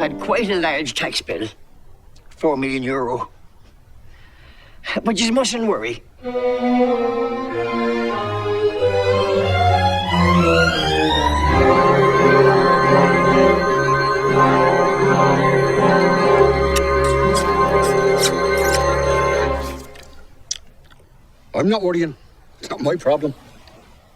had quite a large tax bill, €4 million. But you mustn't worry. I'm not worrying. It's not my problem.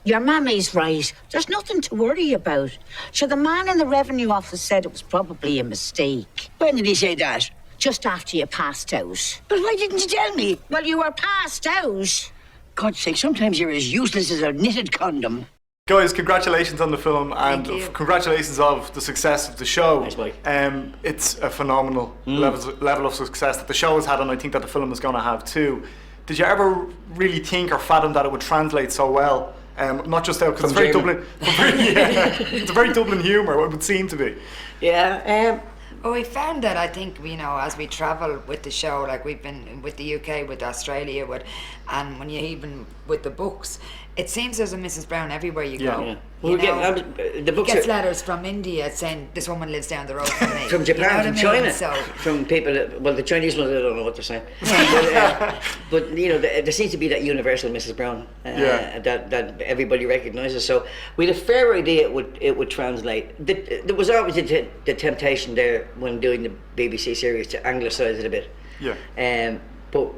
Your mammy's right. There's nothing to worry about. Sure, the man in the revenue office said it was probably a mistake. When did he say that? Just after you passed out. But why didn't you tell me? Well, you were passed out. God's sake, sometimes you're as useless as a knitted condom. Guys, congratulations on the film and congratulations of the success of the show. Thanks, Mike. It's a phenomenal level of success that the show has had, and I think that the film is going to have too. Did you ever really think or fathom that it would translate so well? Not just out because it's very Dublin. It's a very Dublin humour. It would seem to be. Yeah. Well, we found that, I think, as we travel with the show, like we've been with the UK, with Australia, and when you even with the books, it seems there's a Mrs. Brown everywhere you go. Yeah. Well, the books gets letters from India saying this woman lives down the road from me. From Japan, from China, So, from people. The Chinese ones, I don't know what they're saying. But there seems to be that universal Mrs. Brown that everybody recognises. So we had a fair idea it would translate. There was always the temptation there when doing the BBC series to anglicise it a bit. Yeah. But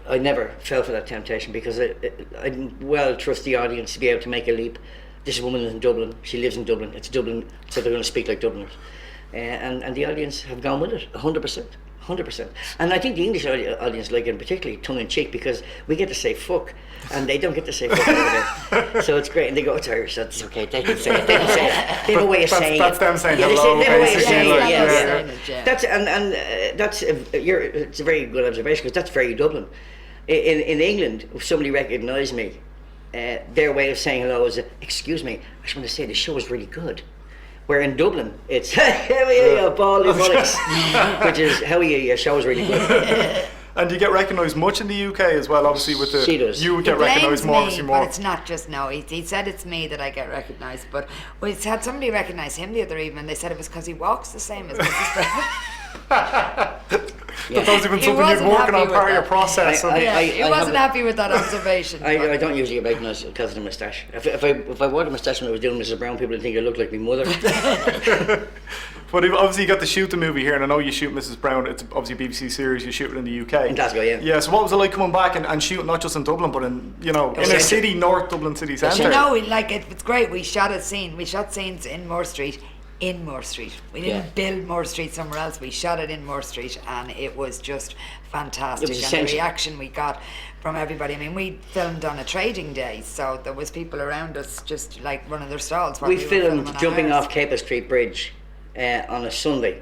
I never fell for that temptation because I well trust the audience to be able to make a leap. This woman is in Dublin, she lives in Dublin, it's Dublin, so they're going to speak like Dubliners. And the audience have gone with it, 100%. And I think the English audience like it particularly tongue-in-cheek because we get to say fuck, and they don't get to say fuck over there. So it's great, and they go, it's Irish, that's okay, they can say it, they have a way of saying it. That's them saying hello, they have a way of saying it. It's a very good observation because that's very Dublin. In England, if somebody recognised me, their way of saying hello is, excuse me, I just want to say the show is really good. Where in Dublin, it's, how are you, Baldy Bullocks? Which is, how are you, your show is really good. And do you get recognised much in the UK as well, obviously with the... She does. You would get recognised more, obviously more. But it's not just, no, he said it's me that I get recognised, but we had somebody recognise him the other evening, and they said it was because he walks the same as Mrs. Brown. That's obviously been something you've been working on part of your process. He wasn't happy with that observation. I don't usually get recognised because of the moustache. If I wore the moustache when I was doing Mrs. Brown, people would think I looked like my mother. But obviously you got to shoot the movie here, and I know you shoot Mrs. Brown, it's obviously a BBC series, you shoot it in the UK. In Glasgow, yeah. Yeah, so what was it like coming back and shooting not just in Dublin, but in, inner city, North Dublin city centre? It's great, we shot scenes in Moore Street. We didn't build Moore Street somewhere else, we shot it in Moore Street, and it was just fantastic. And the reaction we got from everybody, I mean, we filmed on a trading day, so there was people around us just like running their stalls. We filmed jumping off Capel Street Bridge on a Sunday,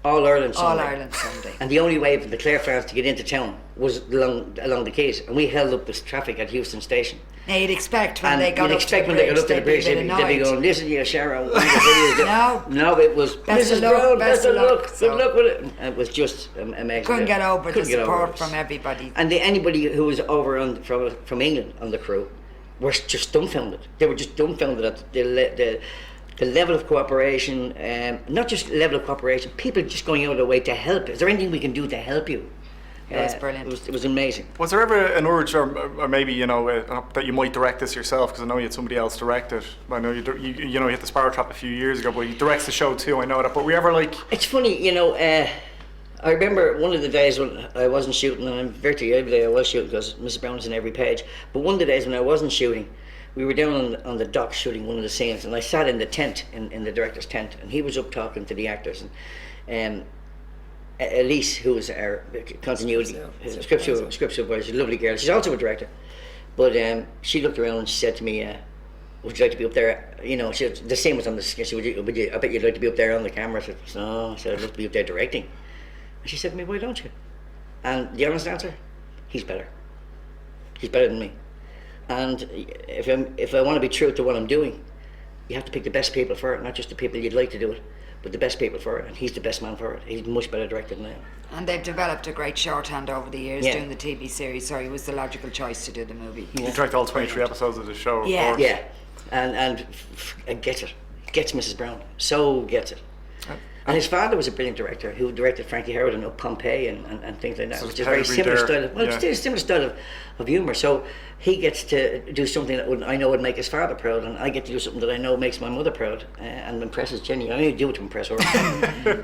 All Ireland Sunday. And the only way for the Clare fans to get into town was along the quays, and we held up this traffic at Houston Station. Now you'd expect when they got up to the bridge, they'd be going, listen, you Sharon. No, it was best of luck, best of luck. Good luck with it. It was just amazing. Couldn't get over the support from everybody. And anybody who was over from England on the crew were just dumbfounded. They were just dumbfounded at the level of cooperation, not just level of cooperation, people just going out of their way to help. Is there anything we can do to help you? It was brilliant. It was amazing. Was there ever an urge, or maybe that you might direct this yourself? Because I know you had somebody else direct it. I know you hit the Sparrow Trap a few years ago, but he directs the show too. I know that. But were you ever like? It's funny, I remember one of the days when I wasn't shooting, and virtually every day I was shooting because Mrs. Brown was in every page. But one of the days when I wasn't shooting, we were down on the dock shooting one of the scenes, and I sat in the tent, in the director's tent, and he was up talking to the actors, and Elise, who was our continuity script supervisor, she's a lovely girl. She's also a director, but she looked around and she said to me, "Would you like to be up there?" She said, the same was on the skin. She said, "I bet you'd like to be up there on the camera." I said, "No," I said, "I'd love to be up there directing." And she said to me, "Why don't you?" And the honest answer, he's better. He's better than me. And if I want to be true to what I'm doing, you have to pick the best people for it, not just the people you'd like to do it, but the best people for it, and he's the best man for it. He's much better director than I am. And they've developed a great shorthand over the years doing the TV series, so he was the logical choice to do the movie. You directed all 23 episodes of the show, of course. Yeah, and gets it. Gets Mrs. Brown. So gets it. And his father was a brilliant director who directed Frankie Howard and Up Pompeii and things like that, So which it's is very pedigree similar there, style. Well, yeah. it's still a similar style of humour. So he gets to do something that I know would make his father proud, and I get to do something that I know makes my mother proud and impresses Jenny. I only do it to impress her.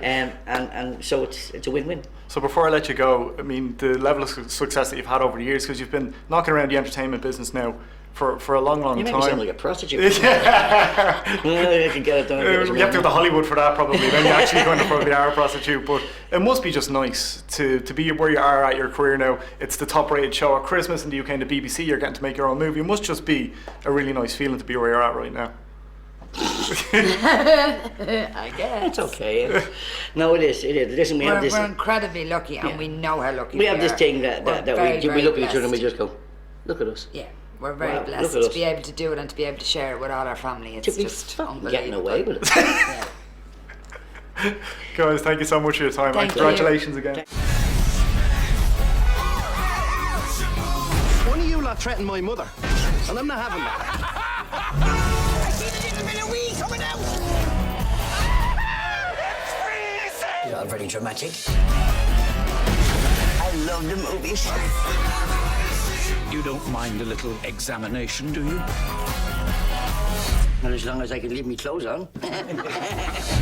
And so it's a win-win. So before I let you go, I mean, the level of success that you've had over the years, because you've been knocking around the entertainment business now for a long You make time. me sound like a prostitute. I can get it done. You have to go to Hollywood for that probably, then you're actually going to probably are a prostitute. But it must be just nice to be where you are at your career now. It's the top rated show at Christmas in the UK and the BBC. You're getting to make your own movie. It must just be a really nice feeling to be where you're at right now. I guess. It's okay. Yeah. No, it is. Listen, we have this. We're incredibly lucky, and we know how lucky We have this are. thing that We're we very look at each other and we blessed. just go, look at us. Yeah, we're very Wow, blessed look at to us. be able to do it and to be able to share it with all our family. It's To be just fucking unbelievable. getting away with it. Yeah. Guys, thank you so much for your time. Thank and you. congratulations again. One of you lot threatened my mother, and I'm not having that. I see the little bit of wee coming out. You're all very dramatic. I love the movies. You don't mind a little examination, do you? Not as long as I can leave me clothes on.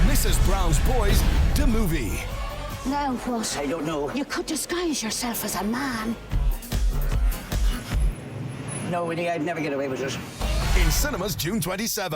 Mrs. Brown's Boys, the movie. Now what? I don't know. You could disguise yourself as a man. No, Winnie, I'd never get away with it. In cinemas June 27.